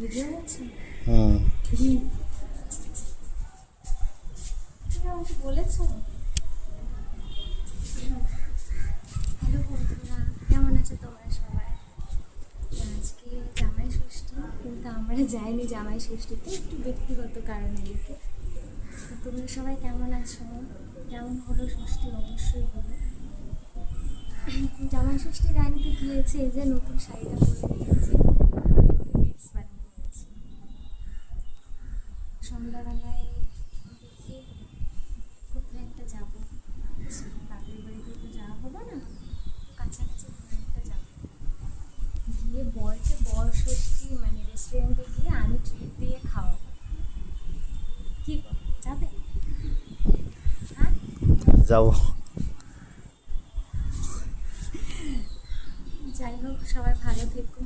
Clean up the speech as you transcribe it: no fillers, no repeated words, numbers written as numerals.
Video আছে। হুম। তুমি আমাকে বলেছো। হ্যালো বন্ধুরা, কেমন আছে তোমরা সবাই? আজকে জামাই ষষ্ঠী, কিন্তু আমরা যাইনি জামাই ষষ্ঠীতে, একটু ব্যক্তিগত কারণে এদিকে। তো তোমরা সবাই কেমন আছো? কেমন হলো ষষ্ঠী অবশ্যই বলো। জামাই ষষ্ঠী রানীতে কী হয়েছে, এই যে নতুন শাড়িটা পরে নিয়েছি, রিলস বানিয়ে নিয়েছি। সন্ধ্যাবেলায় দেখি কোথায় একটা যাবো, বাপের বাড়িতে তো যাওয়া হলো না, কাছাকাছি কোথায় একটা যাবো, গিয়ে বর ষষ্ঠী মানে রেস্টুরেন্টে গিয়ে আমি ট্রিট দিয়ে খাওয়াবো। কি বল, যাবে? হ্যাঁ, যাবো। যাই হোক, সবাই ভালো থেকো।